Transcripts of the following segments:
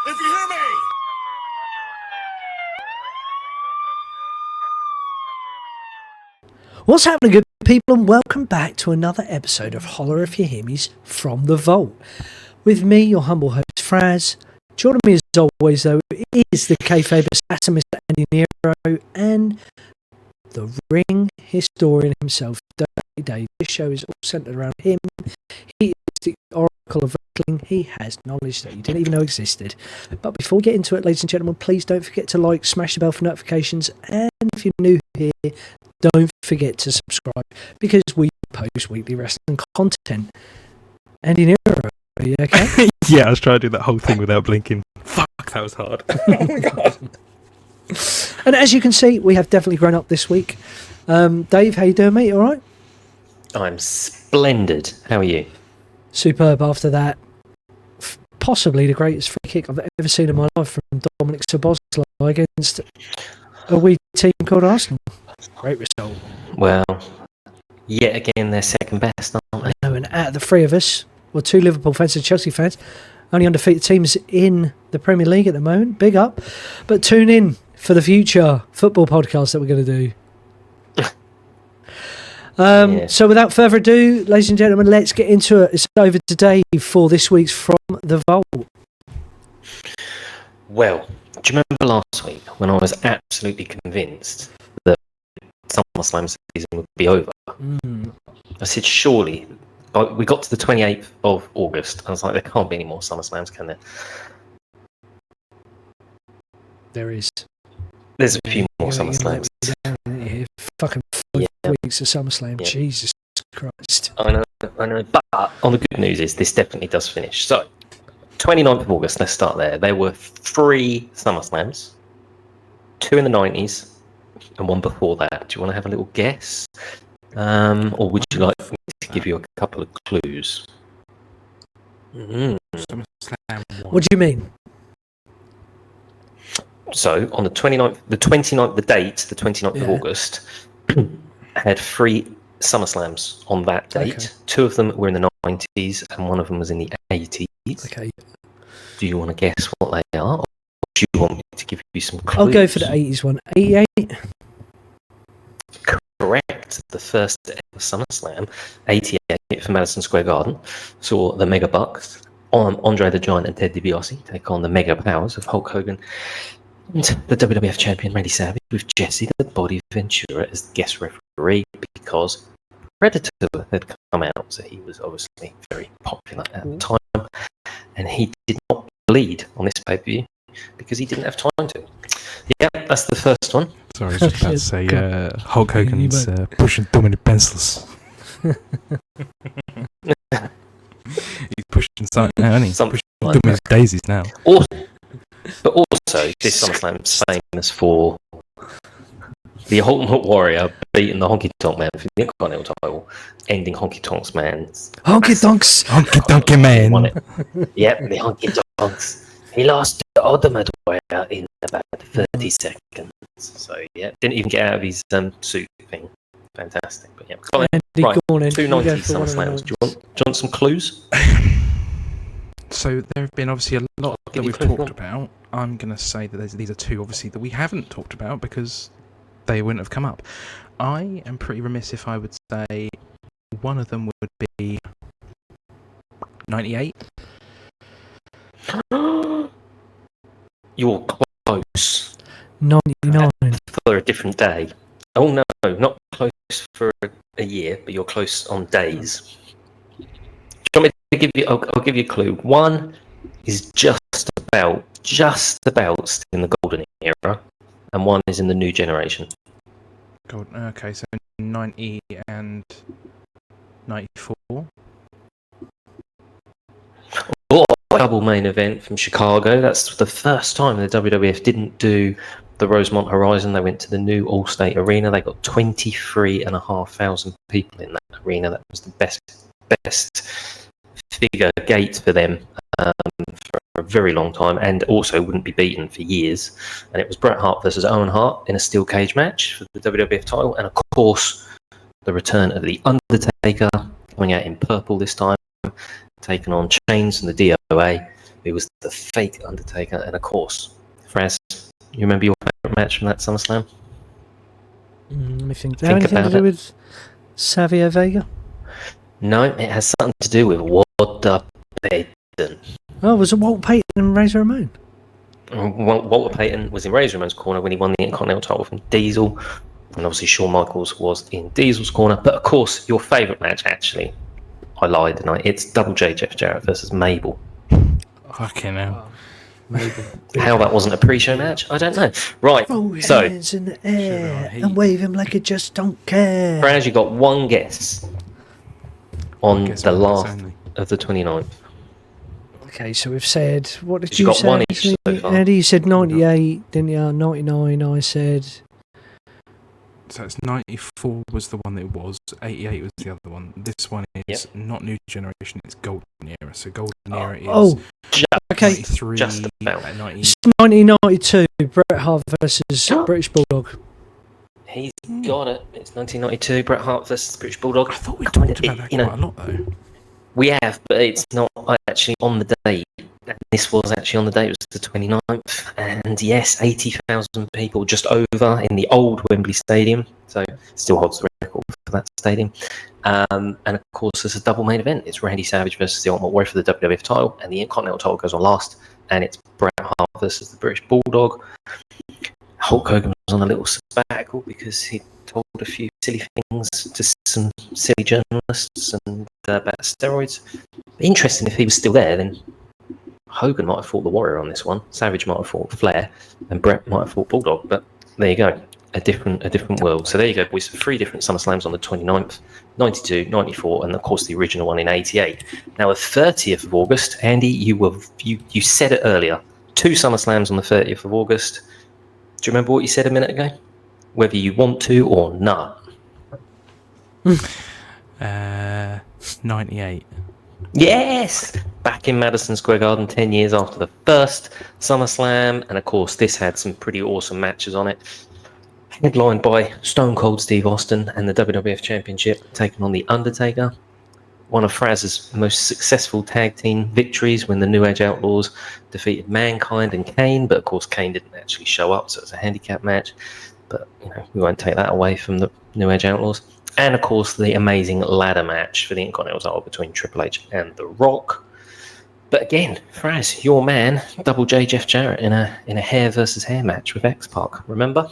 If you hear me! What's happening, good people, and welcome back to another episode of Holla If You Hear Me's From the Vault. With me, your humble host, Fraz. Joining me as always, though, is the kayfabe assassin, Mr. AndiNero, and the ring historian himself, DirtyDave. This show is all centered around him. He is the oracle of wrestling. He has knowledge that you didn't even know existed. But before we get into it, ladies and gentlemen, please don't forget to like, smash the bell for notifications, and if you're new here, don't forget to subscribe, because we post weekly wrestling content. AndiNero, are you okay? Yeah, I was trying to do that whole thing without blinking. Fuck, that was hard. Oh my god. And as you can see, we have definitely grown up this week. Dave, how you doing, mate? All right? I'm splendid. How are you? Superb after that. Possibly the greatest free kick I've ever seen in my life from Dominic Szoboszlai against a wee team called Arsenal. Great result. Well, yet again, they're second best, aren't they? No, and out of the three of us, well, two Liverpool fans and Chelsea fans, only undefeated teams in the Premier League at the moment. Big up. But tune in for the future football podcast that we're going to do. So without further ado, ladies and gentlemen, let's get into it. It's over today for this week's From the Vault. Well, do you remember last week when I was absolutely convinced that SummerSlam season would be over? I said, surely. We got to the 28th of August. I was like, there can't be any more SummerSlams, can there? There is. There's a few more SummerSlams. Fucking 5 weeks of SummerSlam. Yeah. Jesus Christ. I know. But on the good news is this definitely does finish. So, 29th of August, let's start there. There were 3 SummerSlams, 2 in the 90s, and 1 before that. Do you want to have a little guess? Or would you like me to give you a couple of clues? What do you mean? So, on the 29th, the 29th of August, had 3 SummerSlams on that date. Okay. 2 of them were in the 90s, and 1 of them was in the 80s. Okay. Do you want to guess what they are? Or do you want me to give you some clues? I'll go for the 80s one. 88? Correct. The first ever SummerSlam, 88 for Madison Square Garden, saw the Mega Bucks, Andre the Giant and Ted DiBiase take on the Mega Powers of Hulk Hogan and the WWF Champion Randy Savage, with Jesse the Body Ventura as the guest referee, because Predator had come out, so he was obviously very popular at the time, and he did not bleed on this pay-per-view because he didn't have time to. Yeah, that's the first one. Sorry, I was just about to say Hulk Hogan's pushing too many pencils. He's pushing something now, isn't he? Something pushing too many daisies now. But also, this SummerSlam is famous for the Ultimate Warrior beating the Honky Tonk Man for the Intercontinental title, ending Honky Tonk Man's Honky Man. Won it. Yep, the Honky Tonks. He lost to the Ultimate Warrior in about 30 seconds. So yeah, didn't even get out of his suit thing. Fantastic. But yeah, right. 290 SummerSlams. Do you want some clues? So there have been obviously a lot that we've talked about. I'm going to say that these are 2 obviously that we haven't talked about because they wouldn't have come up. I am pretty remiss if I would say one of them would be 98. You're close. 99. For a different day. Oh no, not close for a year, but you're close on days. Do you want me to give you? I'll give you a clue. One is just about still in the golden era, and one is in the new generation. Okay, so 90 and 94. Oh, double main event from Chicago. That's the first time the WWF didn't do the Rosemont Horizon. They went to the new Allstate Arena. They got 23,500 people in that arena. That was the best figure gate for them for a very long time, and also wouldn't be beaten for years. And it was Bret Hart versus Owen Hart in a steel cage match for the WWF title, and of course the return of the Undertaker, coming out in purple this time, taking on Chains and the DOA It was the fake Undertaker, and of course, Fraz, you remember your favourite match from that SummerSlam? Let me think. Does it have anything to about do it. with Savio Vega? No, it has something to do with Walter Payton. Oh, was it Walt Payton and Razor Ramon? Walter Payton was in Razor Ramon's corner when he won the Intercontinental title from Diesel, and obviously Shawn Michaels was in Diesel's corner. But of course, your favourite match, actually, I lied tonight. It's Double J Jeff Jarrett versus Mabel. Fucking hell. Maybe. How that wasn't a pre-show match, I don't know. Right, Throw your so hands in the air and wave him like you just don't care. Fraz, you got one guess on the last of the 29th. Okay, so we've said, what did You you got say? one each so far. Eddie, you said 98, didn't you? 99, I said. So it's 94 was the one that it was, 88 was the other one. This one is not New Generation, it's Golden Era. So Golden Era is okay. 93, Just about. 90. It's 1992, Bret Hart versus British Bulldog. He's got it. It's 1992, Bret Hart versus British Bulldog. I thought we talked about that quite a lot, though. We have, but it's not actually on the date. And this was actually on the date, it was the 29th. And yes, 80,000 people just over in the old Wembley Stadium. So still holds the record for that stadium. And of course, there's a double main event. It's Randy Savage versus the Ultimate Warrior for the WWF title. And the Intercontinental title goes on last. And it's Bret Hart versus the British Bulldog. Hulk Hogan was on a little sabbatical because he told a few silly things to some silly journalists and about steroids. Interesting, if he was still there, then Hogan might have fought the Warrior on this one. Savage might have fought Flair, and Bret might have fought Bulldog. But there you go, a different world. So there you go, boys. 3 different SummerSlams on the 29th, 92, 94, and of course the original one in 88. Now the 30th of August, Andy, you said it earlier. 2 SummerSlams on the 30th of August. Do you remember what you said a minute ago? Whether you want to or not. 98. Yes! Back in Madison Square Garden 10 years after the first SummerSlam. And of course, this had some pretty awesome matches on it. Headlined by Stone Cold Steve Austin and the WWF Championship taking on The Undertaker. One of Fraz's most successful tag team victories when the New Age Outlaws defeated Mankind and Kane. But of course, Kane didn't actually show up, so it was a handicap match. But we won't take that away from the New Age Outlaws. And of course, the amazing ladder match for the Intercontinental title between Triple H and The Rock. But again, Fraz, your man, Double J Jeff Jarrett in a hair versus hair match with X-Pac. Remember?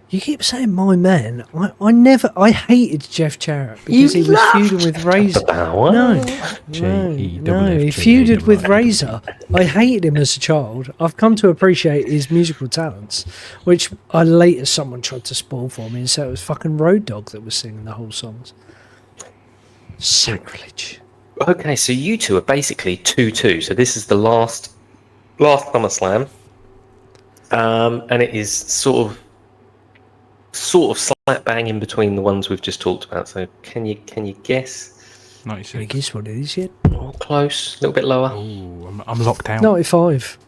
You keep saying my man. I hated Jeff Jarrett because he was feuding with Razor. No, he feuded with Razor. I hated him as a child. I've come to appreciate his musical talents, which later someone tried to spoil for me and said it was fucking Road Dogg that was singing the whole songs. Sacrilege. Okay, so you two are basically 2-2. So this is the last SummerSlam, and it is sort of slap bang in between the ones we've just talked about. So can you guess? 96. Can you guess what it is yet? Oh, close, a little bit lower. Ooh, I'm locked out. 95.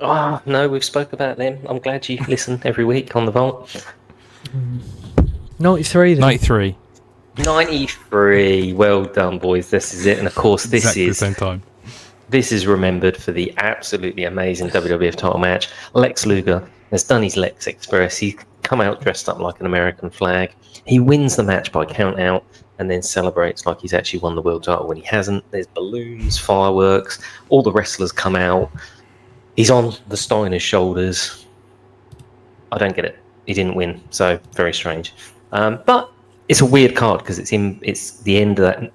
Ah, no, we've spoke about them. I'm glad you listen every week on the Vault. 93 then. 93. 93. Well done, boys. This is it. And of course, Exactly the same time. This is remembered for the absolutely amazing WWF title match. Lex Luger has done his Lex Express. He's come out dressed up like an American flag. He wins the match by count out and then celebrates like he's actually won the world title when he hasn't. There's balloons, fireworks. All the wrestlers come out. He's on the Steiner's shoulders. I don't get it. He didn't win, so very strange. But it's a weird card because it's the end of that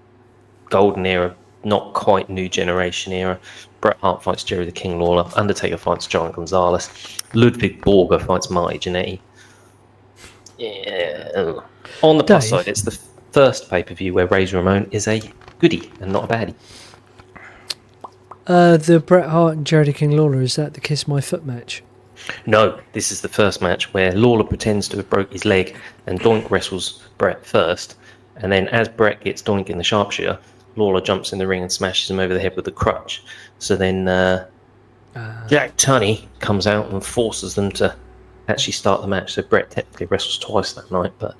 golden era, not quite new generation era. Bret Hart fights Jerry the King Lawler. Undertaker fights Giant Gonzalez. Ludwig Borger fights Marty Jannetty. Yeah. On the plus side, it's the first pay-per-view where Razor Ramon is a goodie and not a baddie. The Bret Hart and Jerry King Lawler, is that the Kiss My Foot match? No, this is the first match where Lawler pretends to have broke his leg and Doink wrestles Bret first. And then as Bret gets Doink in the sharpshooter, Lawler jumps in the ring and smashes him over the head with a crutch. So then Jack Tunney comes out and forces them to actually start the match. So Bret technically wrestles twice that night, but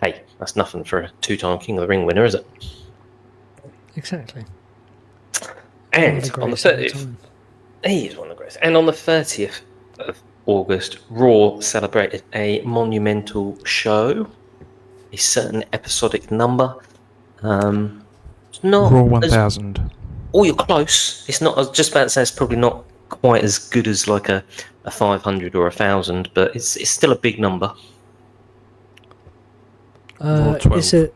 hey, that's nothing for a 2-time King of the Ring winner, is it? Exactly. And on the 30th, he is one of the greatest. And on the 30th of August, Raw celebrated a monumental show, a certain episodic number. It's not Raw 1000. You're close. It's not. I was just about to say it's probably not quite as good as like a 500 or 1000, but it's still a big number. Raw 12. Is it?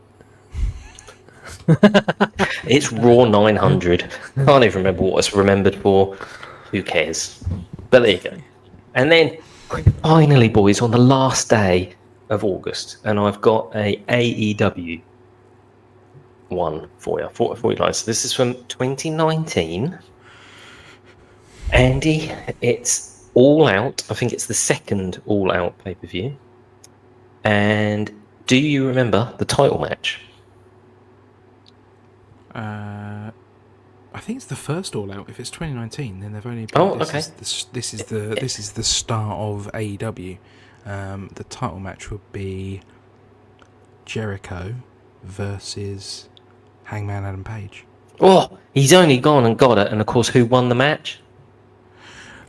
It's Raw 900. Can't even remember what it's remembered for. Who cares? But there you go. And then finally, boys, on the last day of August, and I've got a AEW one for you. For you guys. So this is from 2019. Andy, it's All Out. I think it's the second All Out pay-per-view. And do you remember the title match? I think it's the first All Out. If it's 2019, then they've only. Okay. This is the start of AEW. The title match would be Jericho versus Hangman Adam Page. Oh, he's only gone and got it. And of course, who won the match?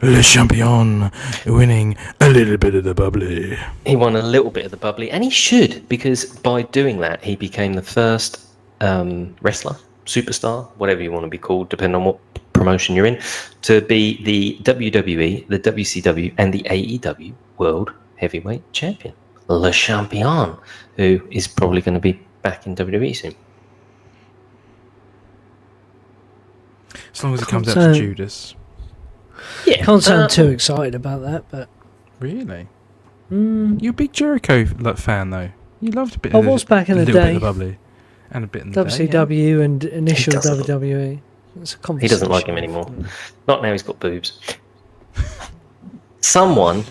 Le Champion, winning a little bit of the bubbly. He won a little bit of the bubbly, and he should, because by doing that, he became the first wrestler, superstar, whatever you want to be called, depending on what promotion you're in, to be the WWE, the WCW, and the AEW World Heavyweight Champion. Le Champion, who is probably going to be back in WWE soon. As long as it comes out to Judas. Yeah, Can't sound too excited about that, but Really? You're a big Jericho fan, though. You loved a bit. I was back in the little bit day. of the bubbly, and a bit in the WCW and initial He doesn't- WWE. It's a he conversation. doesn't like him anymore. Not now he's got boobs. Someone,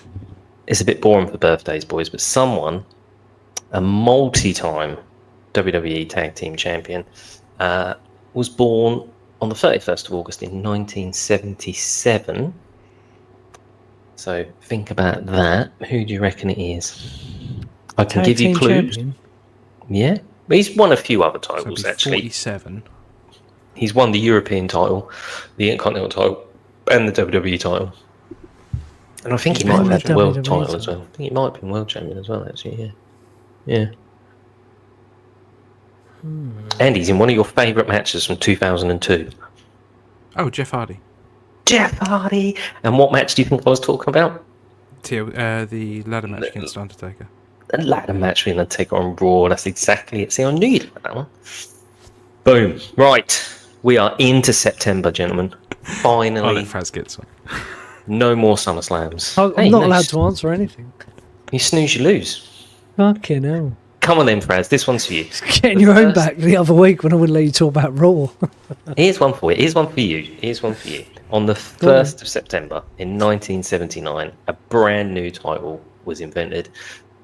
it's a bit boring for birthdays, boys, but someone, a multi-time WWE Tag Team Champion, was born on the 31st of August in 1977. So think about that. Who do you reckon it is? I can Tag give you team clues. champion? Yeah, but he's won a few other So it'd titles be actually. 47. He's won the European title, the Intercontinental title, and the WWE title. And I think he might have had the world WWE title as well. I think he might have been world champion as well, actually. Yeah. And he's in one of your favourite matches from 2002. Oh, Jeff Hardy. Jeff Hardy. And what match do you think I was talking about? The ladder match against Undertaker. The ladder match between Undertaker on Raw. That's exactly it. See, I knew you'd like that one. Boom. Right. We are into September, gentlemen. I'll Finally. let Fraz get some. No more SummerSlams. I'm not allowed to answer anything. You snooze, you lose. Fucking hell. Come on then, Fraz. This one's for you. Getting your own back the other week when I wouldn't let you talk about Raw. Here's one for you. Here's one for you. Here's one for you. On the 1st of September in 1979, a brand new title was invented,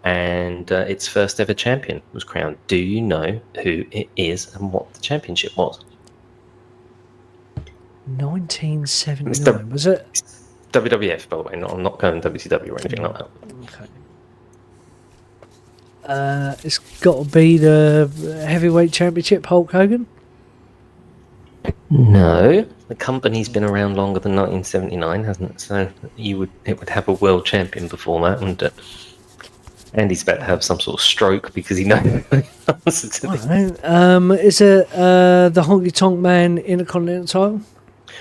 and its first ever champion was crowned. Do you know who it is and what the championship was? 1979, was it? WWF, by the way. I'm not going WCW or anything like that. Okay. It's got to be the heavyweight championship, Hulk Hogan. No, the company's been around longer than 1979, hasn't it? So it would have a world champion before that, wouldn't it? Andy's about to have some sort of stroke because he knows the answer to this. I don't know. Is it the Honky Tonk Man Intercontinental title?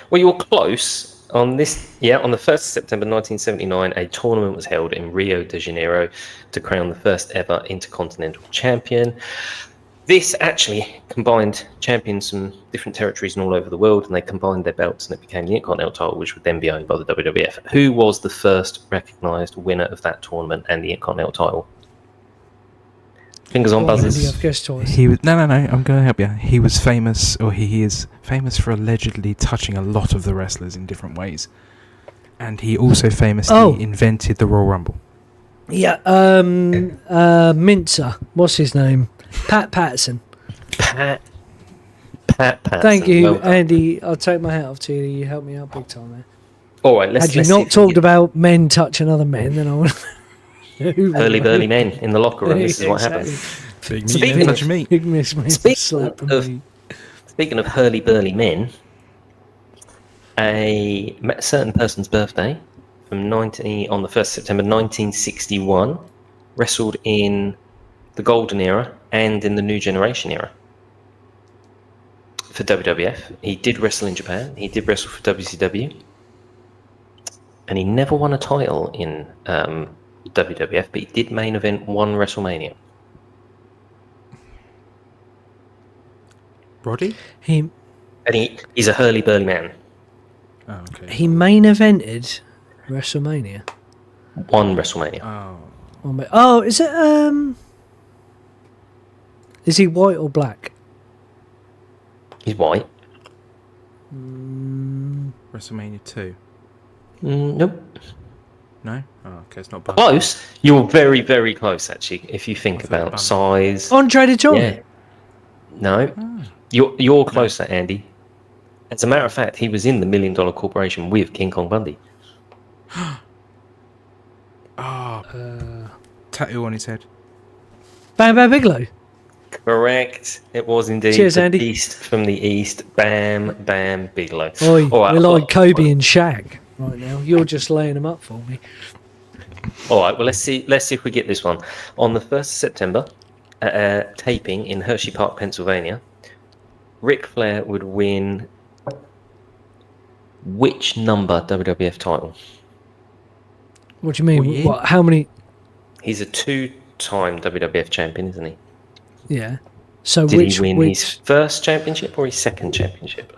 Well, you were close. On this, on the 1st of September 1979, a tournament was held in Rio de Janeiro to crown the first ever Intercontinental Champion. This actually combined champions from different territories and all over the world, and they combined their belts, and it became the Intercontinental title, which would then be owned by the WWF. Who was the first recognised winner of that tournament and the Intercontinental title? Fingers on buzzers. He was no. I'm going to help you. He was famous, or he is famous for allegedly touching a lot of the wrestlers in different ways, and he also famously invented the Royal Rumble. Yeah, Mincer. What's his name? Pat Patterson. Pat Patterson. Thank you, Well done. Andy. I'll take my hat off to you. You helped me out big time there. All right, let's Had you see not if talked we can about men touching other men, then I would. get Hurly burly men in the locker room. This is what happens. Big Speaking meat, of- touching meat. Big miss me. Speaking of hurly burly men, a certain person's birthday on the 1st September 1961, wrestled in the Golden Era and in the New Generation era for WWF. He did wrestle in Japan. He did wrestle for WCW. And he never won a title in WWF, but he did main event one WrestleMania. Roddy? And he's a hurly-burly man. Oh, okay. He main evented WrestleMania. One WrestleMania. Oh, is it? Is he white or black? He's white. WrestleMania 2. Nope. No? Oh, okay, it's not bad. Close. You're very, very close, actually, if you think about size. Andre the Giant? Yeah. No. You're closer, Andy. As a matter of fact, he was in the $1 Million Corporation with King Kong Bundy. Tattoo on his head. Bam Bam Bigelow? Correct. It was indeed. Cheers, the Andy. Beast from the East, Bam Bam Bigelow. Oi, All right, we're like Kobe and Shaq right now. You're just laying them up for me. All right. Well, let's see if we get this one. On the 1st of September, taping in Hershey Park, Pennsylvania, Ric Flair would win which number WWF title? What do you mean? year? What? How many? He's a two-time WWF champion, isn't he? Yeah. So Did which? he win his first championship or his second championship?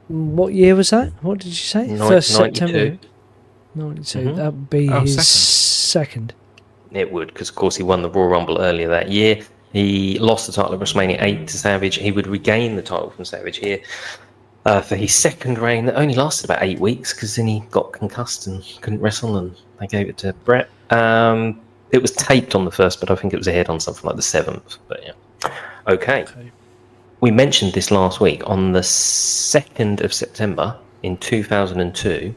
What year was that? What did you say? 1st September. 92. Mhm. That would be his second. It would, because of course he won the Royal Rumble earlier that year. He lost the title at WrestleMania 8 to Savage. He would regain the title from Savage here for his second reign that only lasted about 8 weeks, because then he got concussed and couldn't wrestle, and they gave it to Brett. It was taped on the 1st, but I think it was aired on something like the 7th. But yeah. Okay. We mentioned this last week. On the 2nd of September in 2002,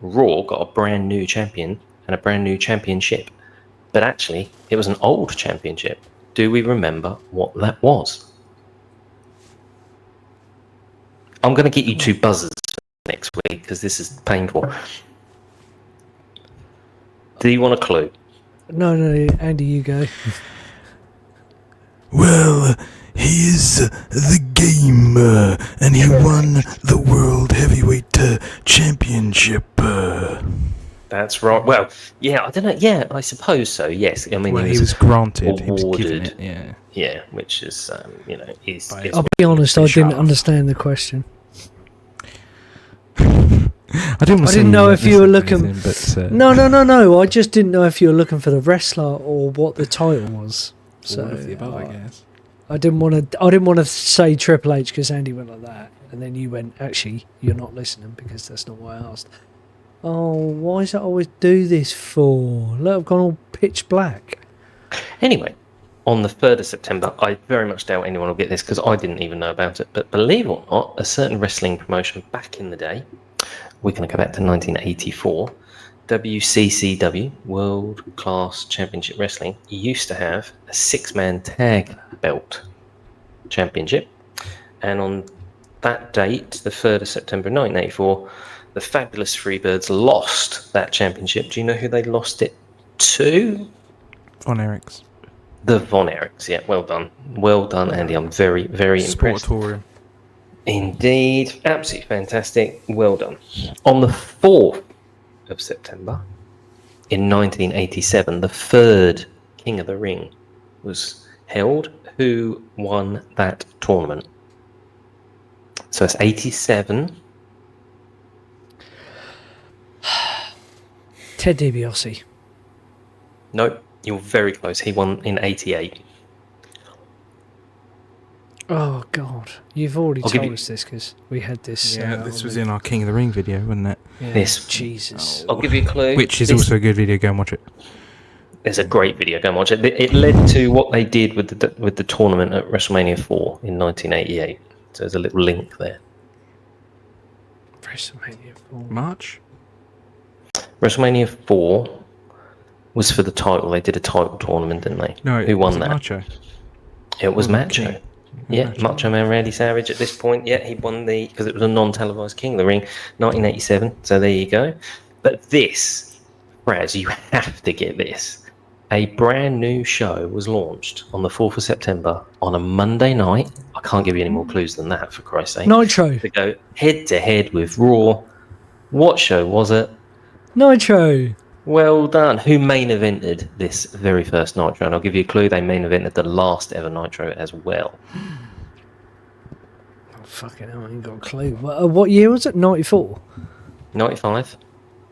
Raw got a brand new champion and a brand new championship. But actually, it was an old championship. Do we remember what that was? I'm going to get you 2 buzzers next week because this is painful. Do you want a clue? No, Andy, you go. Well, he is the Gamer, and he won the World Heavyweight Championship. That's right. Well, yeah, I don't know. Yeah, I suppose so. Yes, I mean, He was granted. He was awarded. given it. Yeah. Yeah, which is is. I'll be honest, I didn't understand the question. I didn't know if you were looking. But, No. I just didn't know if you were looking for the wrestler or what the title was. So all of the above, I guess. I didn't want to say Triple H because Andy went like that, and then you went, actually, you're not listening because that's not what I asked. Oh, why does it always do this for? Look, I've gone all pitch black. Anyway, on the 3rd of September, I very much doubt anyone will get this because I didn't even know about it. But believe it or not, a certain wrestling promotion back in the day, we're going to go back to 1984, WCCW, World Class Championship Wrestling, used to have a 6-man tag belt championship. And on that date, the 3rd of September 1984, the Fabulous Freebirds lost that championship. Do you know who they lost it to? Von Erichs. The Von Erichs, yeah. Well done, Andy. I'm very, very impressed. Sportatorium. Indeed. Absolutely fantastic. Well done. On the 4th of September in 1987, the 3rd King of the Ring was held. Who won that tournament? So it's 87. Ted DiBiase. Nope, you're very close. He won in 88. Oh, God. You've already I'll give told you- us this because we had this. Yeah, this was in our King of the Ring video, wasn't it? Yeah, This- Jesus. I'll give you a clue. Which is This- also a good video. Go and watch it. It's a great video. Go and watch it. It led to what they did with the tournament at WrestleMania 4 in 1988. So there's a little link there. WrestleMania 4. March? WrestleMania 4 was for the title. They did a title tournament, didn't they? No, Who won was it that? Macho? It was Oh, Macho. okay. Yeah, Macho Man Randy Savage at this point. Yeah, he won because it was a non-televised King of the Ring, 1987. So there you go. But this, Fraz, you have to get this. A brand new show was launched on the 4th of September on a Monday night. I can't give you any more clues than that, for Christ's sake. Nitro. To go head-to-head with Raw. What show was it? Nitro. Well done. Who main evented this very first Nitro? And I'll give you a clue. They main evented the last ever Nitro as well. Oh, fucking hell, I ain't got a clue. What year was it? 94? 95.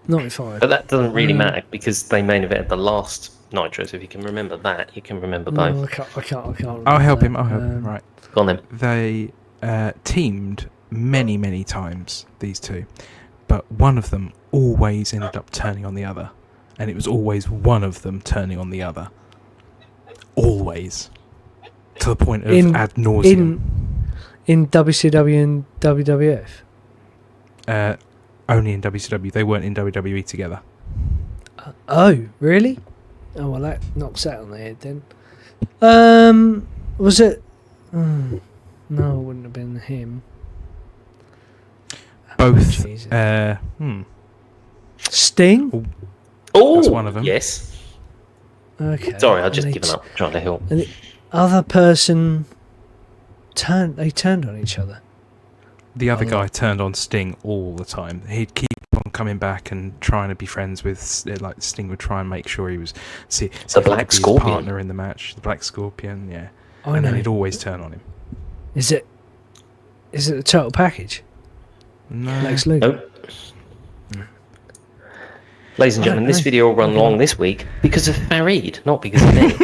95. But that doesn't really matter because they main evented the last Nitro. So if you can remember that, you can remember both. No, I can't I'll help him. Right. Go on then. They teamed many times, these two, but one of them always ended up turning on the other, and it was always one of them turning on the other, always, to the point of ad nauseum. In WCW and WWF. Only in WCW. They weren't in WWE together. Oh, really? Oh, well, that knocks that on the head then. Was it? No, it wouldn't have been him. Both. Sting? Oh, that's one of them. Yes. Okay. Sorry, I've just given up trying to help. And the other person turned on each other. The other guy turned on Sting all the time. He'd keep on coming back and trying to be friends with, like, Sting would try and make sure he was the Black Scorpion partner in the match. The Black Scorpion, yeah. I and know. then he'd always turn on him. Is it the total package? No. Lex Luger? Nope. Ladies and gentlemen, this video will run long this week because of Farid, not because of me.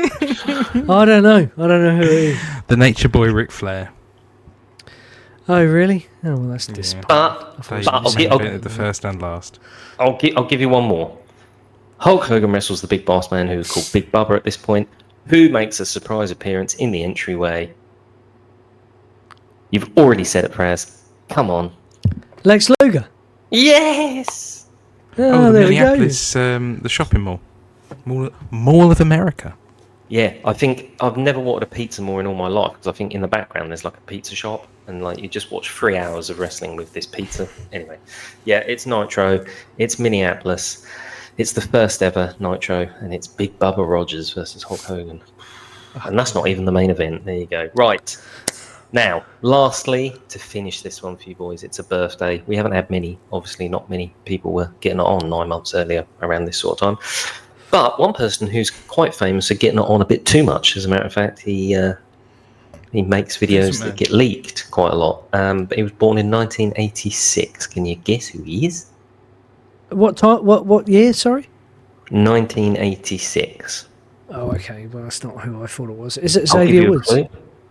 I don't know who it is. The Nature Boy Ric Flair. Oh, really? Oh, well, that's disappointing. But the first and last. I'll give you one more. Hulk Hogan wrestles the Big Boss Man, who is called Big Bubba at this point, who makes a surprise appearance in the entryway. You've already said it, Fraz. Come on. Lex Luger? Yes! Oh, the there we go. Minneapolis, the shopping mall. Mall of America. Yeah, I think I've never wanted a pizza more in all my life because I think in the background there's like a pizza shop and like you just watch 3 hours of wrestling with this pizza. Anyway, yeah, it's Nitro. It's Minneapolis. It's the first ever Nitro and it's Big Bubba Rogers versus Hulk Hogan. And that's not even the main event. There you go. Right. Now, lastly, to finish this one for you boys, it's a birthday. We haven't had many. Obviously, not many people were getting it on 9 months earlier around this sort of time. But one person who's quite famous for getting it on a bit too much, as a matter of fact, he makes videos that get leaked quite a lot. But he was born in 1986. Can you guess who he is? What time? What year? Sorry. 1986. Oh, okay. Well, that's not who I thought it was. Is it Xavier Woods?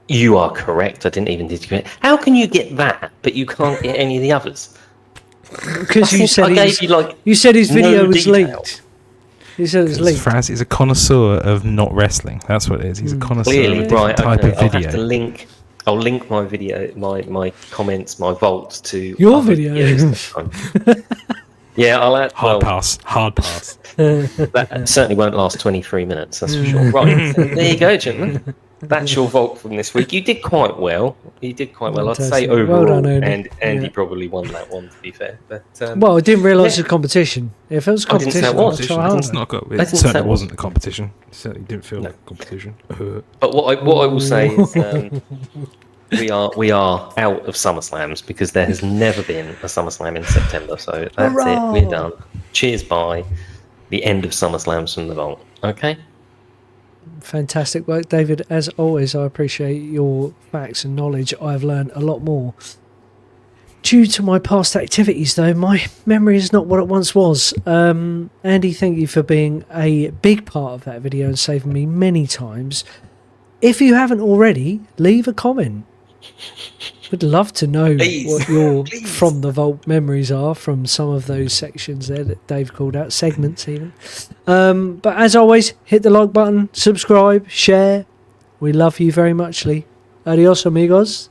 You are correct. I didn't even disagree. How can you get that, but you can't get any of the others? Because you said his video was leaked. You said it was leaked. Fraz is a connoisseur of not wrestling. That's what it is. He's a connoisseur Clearly, of right? type Okay, of I'll video. have to link. I'll link my video, my comments, my vault to your video. Yeah, I'll add. Hard pass. That certainly won't last 23 minutes. That's for sure. Right, there you go, gentlemen. That's your vault from this week. You did quite well. I'd say overall, well done, and Andy probably won that one. To be fair, but well, I didn't realise it was a competition. If it was a competition, It certainly wasn't a competition. It certainly didn't feel like a competition. But what I will say is, we are out of SummerSlams because there has never been a SummerSlam in September. So that's it. We're done. Cheers, bye. The end of SummerSlams from the vault. Okay. Fantastic work, David. As always, I appreciate your facts and knowledge. I've learned a lot more. Due to my past activities, though, my memory is not what it once was. Andy, thank you for being a big part of that video and saving me many times. If you haven't already, leave a comment. Would love to know what your from the vault memories are from some of those sections there that Dave called out, segments even. But as always, hit the like button, subscribe, share. We love you very much, Lee. Adios, amigos.